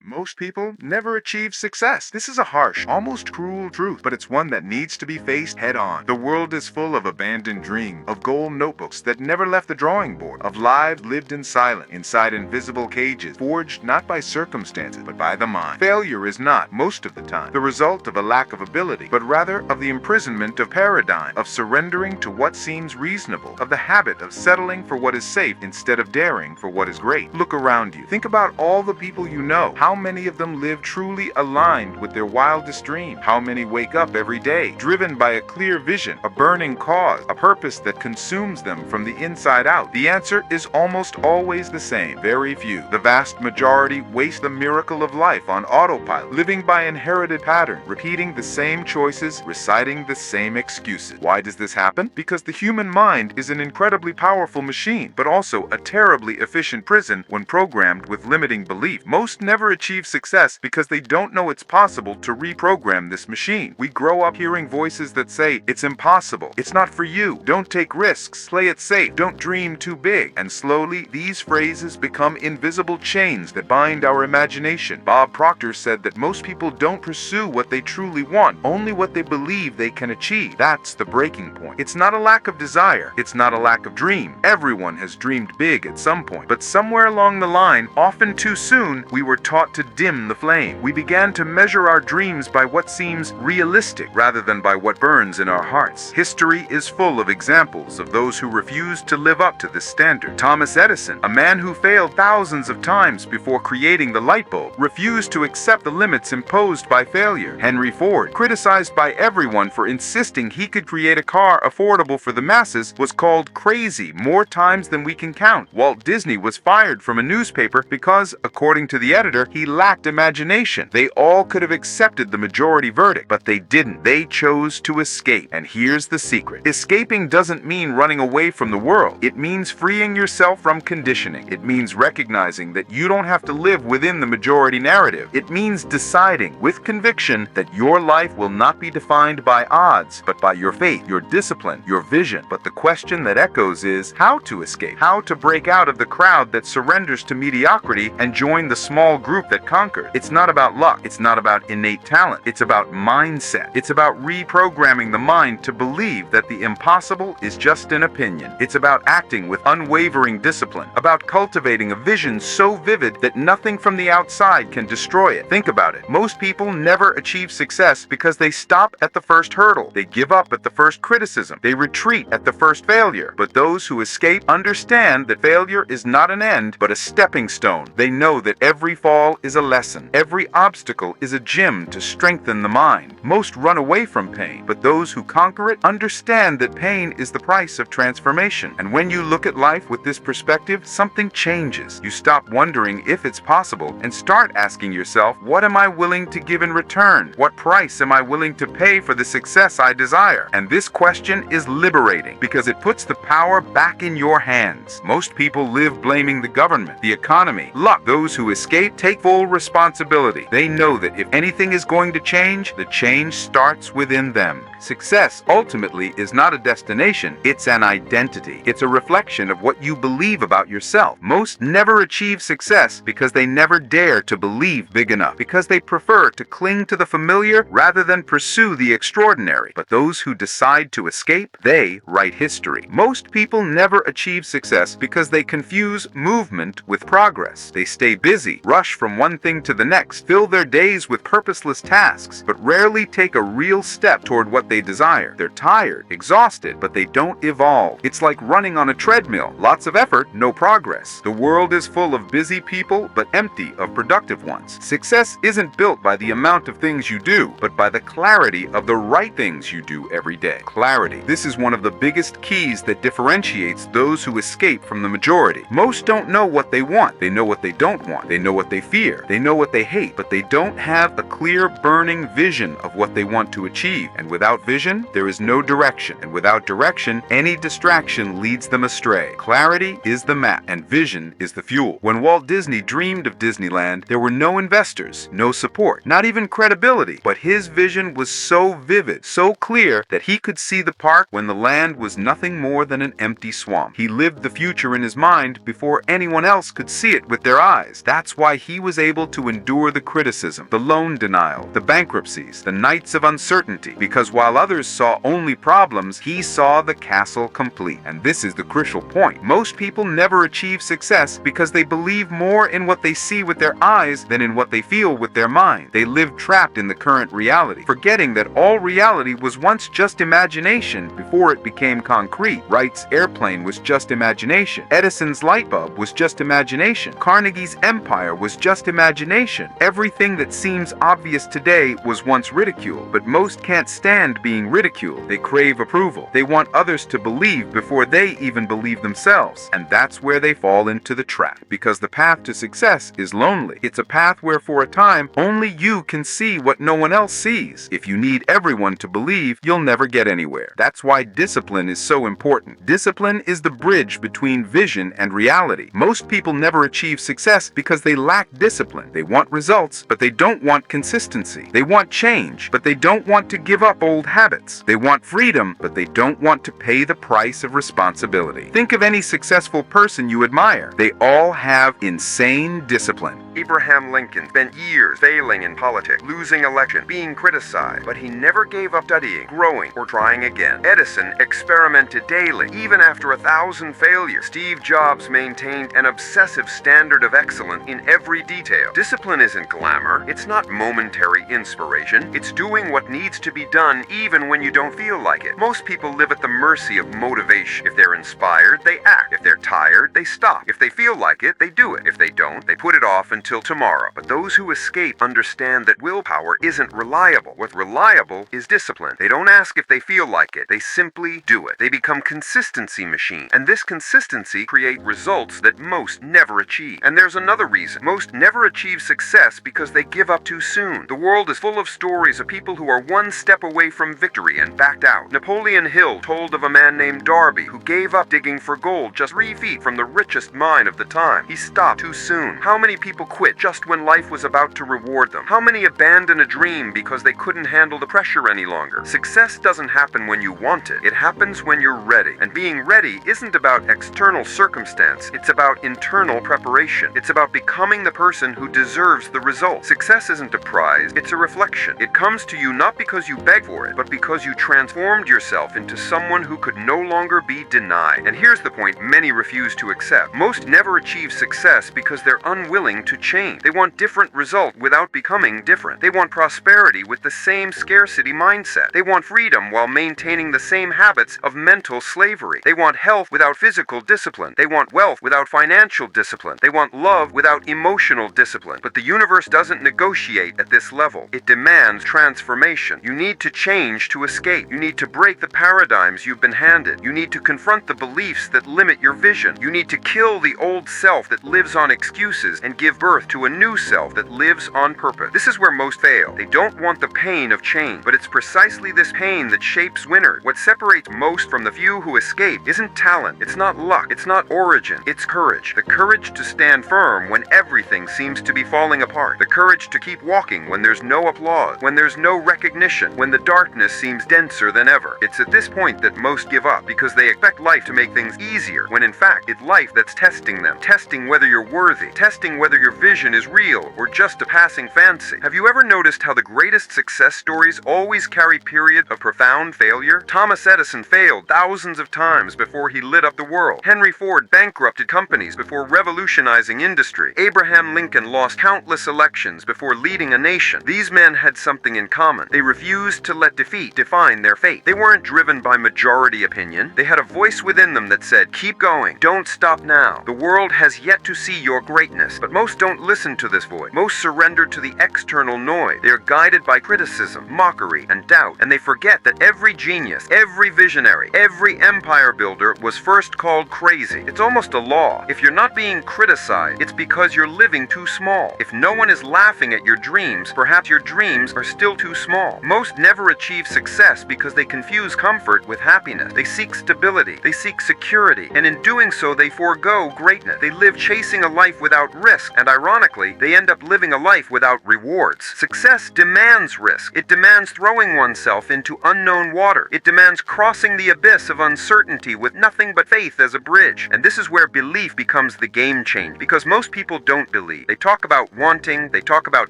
Most people never achieve success. This is a harsh, almost cruel truth, but it's one that needs to be faced head on. The world is full of abandoned dreams, of gold notebooks that never left the drawing board, of lives lived in silence, inside invisible cages, forged not by circumstances, but by the mind. Failure is not, most of the time, the result of a lack of ability, but rather of the imprisonment of paradigm, of surrendering to what seems reasonable, of the habit of settling for what is safe instead of daring for what is great. Look around you. Think about all the people you know. How many of them live truly aligned with their wildest dream? How many wake up every day, driven by a clear vision, a burning cause, a purpose that consumes them from the inside out? The answer is almost always the same. Very few. The vast majority waste the miracle of life on autopilot, living by inherited pattern, repeating the same choices, reciting the same excuses. Why does this happen? Because the human mind is an incredibly powerful machine, but also a terribly efficient prison when programmed with limiting belief. Most never achieve success because they don't know it's possible to reprogram this machine. We grow up hearing voices that say, it's impossible, it's not for you, don't take risks, play it safe, don't dream too big. And slowly, these phrases become invisible chains that bind our imagination. Bob Proctor said that most people don't pursue what they truly want, only what they believe they can achieve. That's the breaking point. It's not a lack of desire, it's not a lack of dream. Everyone has dreamed big at some point, but somewhere along the line, often too soon, we were taught to dim the flame. We began to measure our dreams by what seems realistic rather than by what burns in our hearts. History is full of examples of those who refused to live up to this standard. Thomas Edison, a man who failed thousands of times before creating the light bulb, refused to accept the limits imposed by failure. Henry Ford, criticized by everyone for insisting he could create a car affordable for the masses, was called crazy more times than we can count. Walt Disney was fired from a newspaper because, according to the editor, he lacked imagination. They all could have accepted the majority verdict, but they didn't. They chose to escape. And here's the secret. Escaping doesn't mean running away from the world. It means freeing yourself from conditioning. It means recognizing that you don't have to live within the majority narrative. It means deciding with conviction that your life will not be defined by odds, but by your faith, your discipline, your vision. But the question that echoes is how to escape, how to break out of the crowd that surrenders to mediocrity and join the small group that conquered. It's not about luck. It's not about innate talent. It's about mindset. It's about reprogramming the mind to believe that the impossible is just an opinion. It's about acting with unwavering discipline, about cultivating a vision so vivid that nothing from the outside can destroy it. Think about it. Most people never achieve success because they stop at the first hurdle. They give up at the first criticism. They retreat at the first failure. But those who escape understand that failure is not an end, but a stepping stone. They know that every fall is a lesson. Every obstacle is a gym to strengthen the mind. Most run away from pain, but those who conquer it understand that pain is the price of transformation. And when you look at life with this perspective, something changes. You stop wondering if it's possible and start asking yourself, what am I willing to give in return? What price am I willing to pay for the success I desire? And this question is liberating because it puts the power back in your hands. Most people live blaming the government, the economy, luck. Those who escape take full responsibility. They know that if anything is going to change, the change starts within them. Success ultimately is not a destination, it's an identity. It's a reflection of what you believe about yourself. Most never achieve success because they never dare to believe big enough, because they prefer to cling to the familiar rather than pursue the extraordinary. But those who decide to escape, they write history. Most people never achieve success because they confuse movement with progress. They stay busy, rush from one thing to the next, fill their days with purposeless tasks, but rarely take a real step toward what they desire. They're tired, exhausted, but they don't evolve. It's like running on a treadmill. Lots of effort, no progress. The world is full of busy people, but empty of productive ones. Success isn't built by the amount of things you do, but by the clarity of the right things you do every day. Clarity. This is one of the biggest keys that differentiates those who escape from the majority. Most don't know what they want. They know what they don't want. They know what they fear. They know what they hate, but they don't have a clear, burning vision of what they want to achieve. And without vision, there is no direction. And without direction, any distraction leads them astray. Clarity is the map, and vision is the fuel. When Walt Disney dreamed of Disneyland, there were no investors, no support, not even credibility. But his vision was so vivid, so clear, that he could see the park when the land was nothing more than an empty swamp. He lived the future in his mind before anyone else could see it with their eyes. That's why he was was able to endure the criticism, the loan denial, the bankruptcies, the nights of uncertainty, because while others saw only problems, he saw the castle complete. And this is the crucial point. Most people never achieve success because they believe more in what they see with their eyes than in what they feel with their mind. They live trapped in the current reality, forgetting that all reality was once just imagination before it became concrete. Wright's airplane was just imagination. Edison's light bulb was just imagination. Carnegie's empire was just imagination. Everything that seems obvious today was once ridiculed, but most can't stand being ridiculed. They crave approval. They want others to believe before they even believe themselves. And that's where they fall into the trap, because the path to success is lonely. It's a path where for a time only you can see what no one else sees. If you need everyone to believe, you'll never get anywhere. That's why discipline is so important. Discipline is the bridge between vision and reality. Most people never achieve success because they lack discipline. They want results, but they don't want consistency. They want change, but they don't want to give up old habits. They want freedom, but they don't want to pay the price of responsibility. Think of any successful person you admire. They all have insane discipline. Abraham Lincoln spent years failing in politics, losing elections, being criticized, but he never gave up studying, growing, or trying again. Edison experimented daily, even after 1,000 failures. Steve Jobs maintained an obsessive standard of excellence in every detail. Discipline isn't glamour. It's not momentary inspiration. It's doing what needs to be done even when you don't feel like it. Most people live at the mercy of motivation. If they're inspired, they act. If they're tired, they stop. If they feel like it, they do it. If they don't, they put it off until tomorrow. But those who escape understand that willpower isn't reliable. What's reliable is discipline. They don't ask if they feel like it. They simply do it. They become consistency machines. And this consistency creates results that most never achieve. And there's another reason. Most never achieve success because they give up too soon. The world is full of stories of people who are one step away from victory and backed out. Napoleon Hill told of a man named Darby who gave up digging for gold just 3 feet from the richest mine of the time. He stopped too soon. How many people quit just when life was about to reward them? How many abandon a dream because they couldn't handle the pressure any longer? Success doesn't happen when you want it. It happens when you're ready. And being ready isn't about external circumstance. It's about internal preparation. It's about becoming the person who deserves the result. Success isn't a prize. It's a reflection. It comes to you not because you beg for it, but because you transformed yourself into someone who could no longer be denied. And here's the point many refuse to accept. Most never achieve success because they're unwilling to change. They want different results without becoming different. They want prosperity with the same scarcity mindset. They want freedom while maintaining the same habits of mental slavery. They want health without physical discipline. They want wealth without financial discipline. They want love without emotional discipline. But the universe doesn't negotiate at this level. It demands transformation. You need to change to escape. You need to break the paradigms you've been handed. You need to confront the beliefs that limit your vision. You need to kill the old self that lives on excuses and give birth to a new self that lives on purpose. This is where most fail. They don't want the pain of change, but it's precisely this pain that shapes winners. What separates most from the few who escape isn't talent, it's not luck, it's not origin, it's courage. The courage to stand firm when everything seems to be falling apart. The courage to keep walking when there's no applause, when there's no recognition, when the darkness seems denser than ever. It's at this point that most give up, because they expect life to make things easier, when in fact it's life that's testing them, testing whether you're worthy, testing whether your vision is real or just a passing fancy. Have you ever noticed how the greatest success stories always carry periods of profound failure? Thomas Edison failed thousands of times before he lit up the world. Henry Ford bankrupted companies before revolutionizing industry. Abraham Lincoln lost countless elections before leading a nation. These men had something in common. They refused to let defeat define their fate. They weren't driven by majority opinion. They had a voice within them that said, "Keep going. Don't stop now. The world has yet to see your greatness." But most don't listen to this voice. Most surrender to the external noise. They are guided by criticism, mockery, and doubt, and they forget that every genius, every visionary, every empire builder was first called crazy. It's almost a law. If you're not being criticized, it's because you're living too small. If no one is laughing at your dreams, perhaps your dreams are still too small. Most never achieve success because they confuse comfort with happiness. They seek stability. They seek security. And in doing so, they forego greatness. They live chasing a life without risk. And ironically, they end up living a life without rewards. Success demands risk. It demands throwing oneself into unknown water. It demands crossing the abyss of uncertainty with nothing but faith as a bridge. And this is where belief becomes the game changer. Because most people don't believe. They talk about wanting, they talk about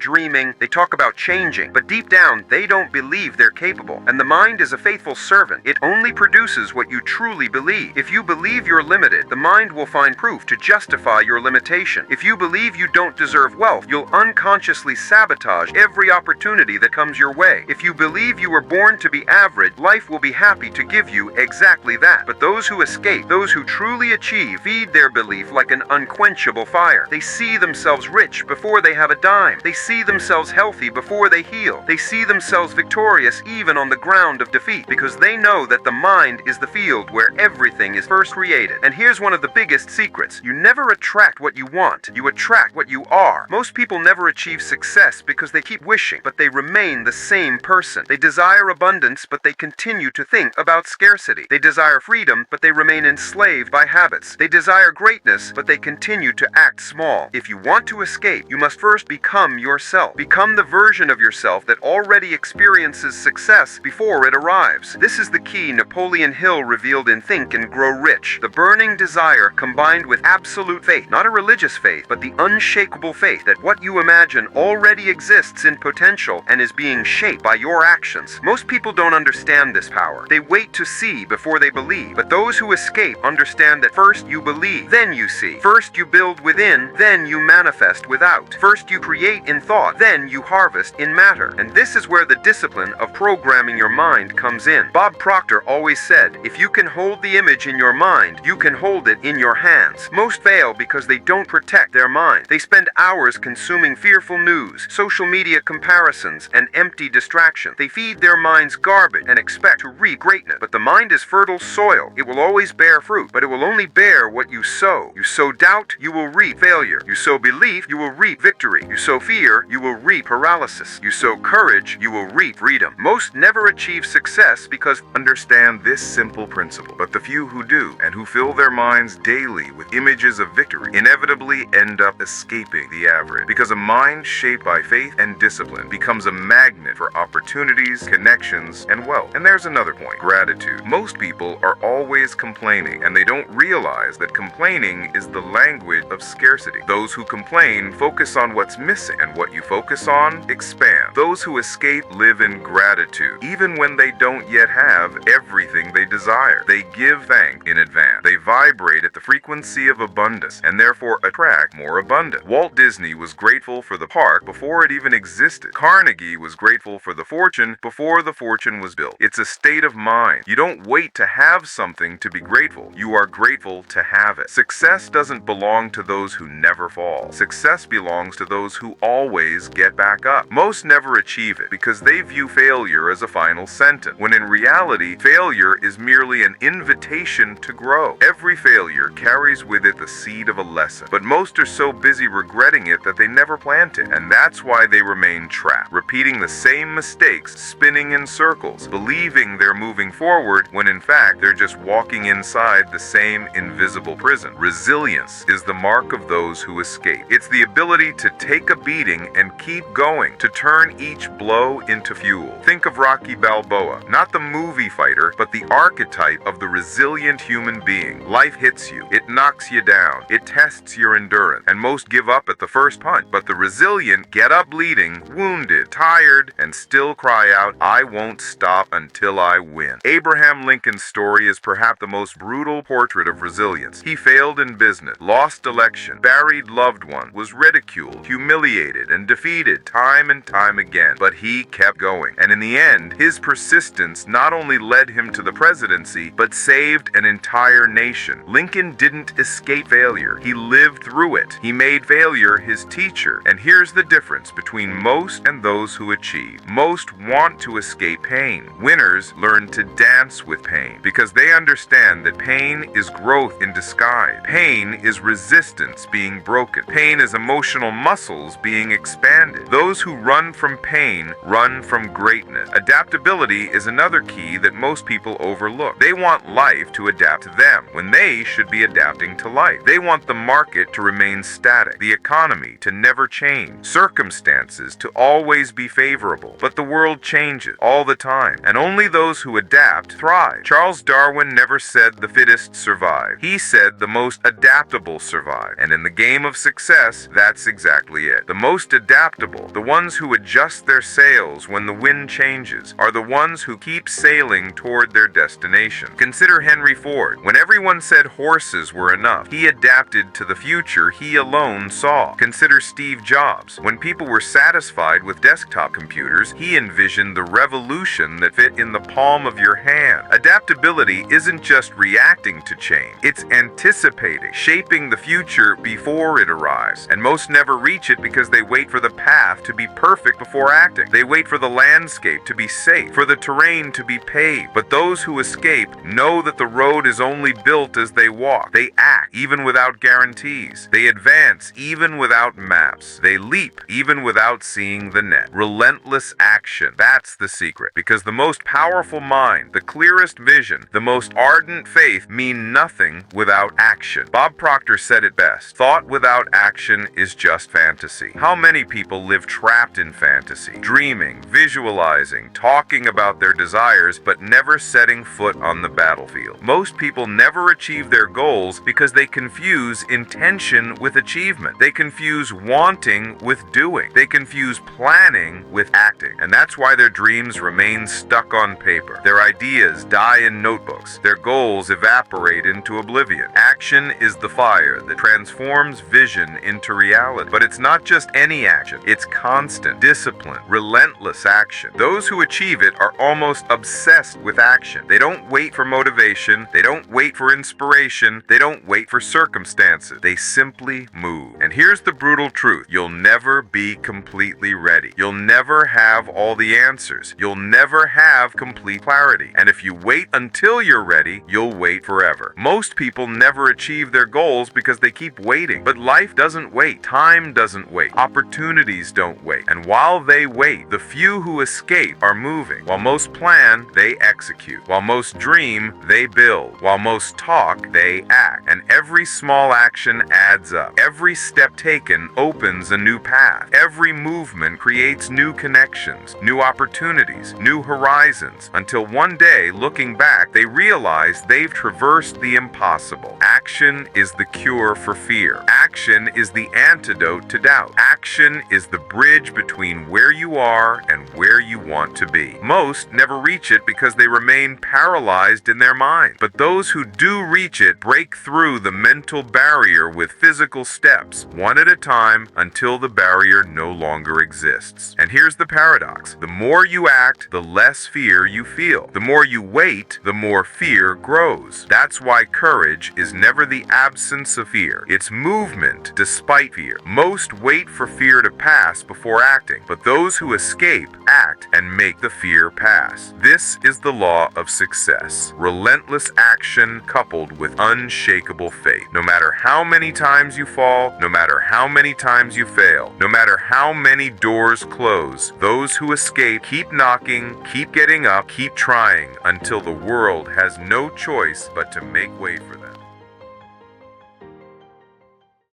dreaming, they talk about changing, but deep down, they don't believe they're capable. And the mind is a faithful servant. It only produces what you truly believe. If you believe you're limited, the mind will find proof to justify your limitation. If you believe you don't deserve wealth, you'll unconsciously sabotage every opportunity that comes your way. If you believe you were born to be average, life will be happy to give you exactly that. But those who escape, those who truly achieve, feed their belief like an unquenchable fire. They see themselves rich before they have a dime. They see themselves healthy before they heal. They see themselves victorious even on the ground of defeat, because they know that the mind is the field where everything is first created. And here's one of the biggest secrets. You never attract what you want. You attract what you are. Most people never achieve success because they keep wishing, but they remain the same person. They desire abundance, but they continue to think about scarcity. They desire freedom, but they remain enslaved by habits. They desire greatness, but they continue to act small. If you want to escape, you must first become yourself. Become the version of yourself that already experiences success before it arrives. This is the key Napoleon Hill revealed in Think and Grow Rich. The burning desire combined with absolute faith, not a religious faith, but the unshakable faith that what you imagine already exists in potential and is being shaped by your actions. Most people don't understand this power. They wait to see before they believe. But those who escape understand that first you believe, then you see. First you build within, then you manifest without. First you create in thought, then you harvest in matter. And this is where the discipline of programming your mind comes in. Bob Proctor always said, if you can hold the image in your mind, you can hold it in your hands. Most fail because they don't protect their mind. They spend hours consuming fearful news, social media comparisons, and empty distraction. They feed their minds garbage and expect to reap greatness. But the mind is fertile soil. It will always bear fruit, but it will only bear what you sow. You sow doubt, you will reap failure. You sow belief, you will reap victory. You sow fear, you will reap paralysis. You sow courage, you will reap freedom. Most never achieve success because Understand this simple principle, but the few who do, and who fill their minds daily with images of victory, inevitably end up escaping the average. Because a mind shaped by faith and discipline becomes a magnet for opportunities, connections, and wealth. And there's another point, gratitude. Most people are always complaining, and they don't realize that complaining is the language of scarcity. Those who complain focus on what's missing, and what you focus on expands. Those who escape live in gratitude, even when they don't yet have everything they desire. They give thanks in advance. They vibrate at the frequency of abundance, and therefore attract more abundance. Walt Disney was grateful for the park before it even existed. Carnegie was grateful for the fortune before the fortune was built. It's a state of mind. You don't wait to have something to be grateful. You are grateful to have it. Success doesn't belong to those who never fall. Success belongs to those who always get back up. Most never achieve it because they view failure as a final sentence, when in reality, failure is merely an invitation to grow. Every failure carries with it the seed of a lesson, but most are so busy regretting it that they never plant it, and that's why they remain trapped, repeating the same mistakes, spinning in circles, believing they're moving forward when in fact they're just walking inside the same invisible prison. Resilience is the mark of those who escape. It's the ability to take a beating and keep going, to turn each blow into fuel. Think of Rocky Balboa, not the movie fighter, but the archetype of the resilient human being. Life hits you, it knocks you down, it tests your endurance, and most give up at the first punch. But the resilient get up bleeding, wounded, tired, and still cry out, I won't stop until I win. Abraham Lincoln's story is perhaps the most brutal portrait of resilience. He failed in business, lost election, buried loved one, was ridiculed, humiliated, and defeated time and time again, but he kept going. And in the end, his persistence not only led him to the presidency, but saved an entire nation. Lincoln didn't escape failure. He lived through it. He made failure his teacher. And here's the difference between most and those who achieve. Most want to escape pain. Winners learn to dance with pain because they understand that pain is growth in disguise. Pain is resistance being broken. Pain is emotional muscles being expanded. Those who run from pain run from greatness. Adaptability is another key that most people overlook. They want life to adapt to them when they should be adapting to life. They want the market to remain static. static, the economy to never change, circumstances to always be favorable. But the world changes all the time, and only those who adapt thrive. Charles Darwin never said the fittest survive. He said the most adaptable survive. And in the game of success, that's exactly it. The most adaptable, the ones who adjust their sails when the wind changes, are the ones who keep sailing toward their destination. Consider Henry Ford. When everyone said horses were enough, he adapted to the future he alone saw. Consider Steve Jobs. When people were satisfied with desktop computers, he envisioned the revolution that fit in the palm of your hand. Adaptability isn't just reacting to change, it's anticipating, shaping the future before it arrives. And most never reach it because they wait for the path to be perfect before acting. They wait for the landscape to be safe, for the terrain to be paved. But those who escape know that the road is only built as they walk. They act even without guarantees. They advance even without maps. They leap even without seeing the net. Relentless action. That's the secret. Because the most powerful mind, the clearest vision, the most ardent faith mean nothing without action. Bob Proctor said it best. Thought without action is just fantasy. How many people live trapped in fantasy, dreaming, visualizing, talking about their desires, but never setting foot on the battlefield? Most people never achieve their goals because they confuse intention with achievement. They confuse wanting with doing. They confuse planning with acting. And that's why their dreams remain stuck on paper. Their ideas die in notebooks. Their goals evaporate into oblivion. Action is the fire that transforms vision into reality. But it's not just any action. It's constant, disciplined, relentless action. Those who achieve it are almost obsessed with action. They don't wait for motivation. They don't wait for inspiration. They don't wait for circumstances. They simply move. And here's the brutal truth. You'll never be completely ready. You'll never have all the answers. You'll never have complete clarity. And if you wait until you're ready, you'll wait forever. Most people never achieve their goals because they keep waiting. But life doesn't wait. Time doesn't wait. Opportunities don't wait. And while they wait, the few who escape are moving. While most plan, they execute. While most dream, they build. While most talk, they act. And every small action adds up. Every step taken opens a new path. Every movement creates new connections, new opportunities, new horizons, until one day, looking back, they realize they've traversed the impossible. Action is the cure for fear. Action is the antidote to doubt. Action is the bridge between where you are and where you want to be. Most never reach it because they remain paralyzed in their mind. But those who do reach it break through the mental barrier with physical steps, one at a time, until the barrier no longer exists. And here's the paradox. The more you act, the less fear you feel. The more you wait, the more fear grows. That's why courage is never the absence of fear. It's movement despite fear. Most wait for fear to pass before acting, but those who escape act and make the fear pass. This is the law of success. Relentless action coupled with unshakable faith. No matter how many times you fall, no matter how many times you fail, no matter how many doors close, those who escape keep knocking, keep getting up, keep trying until the world has no choice but to make way for them.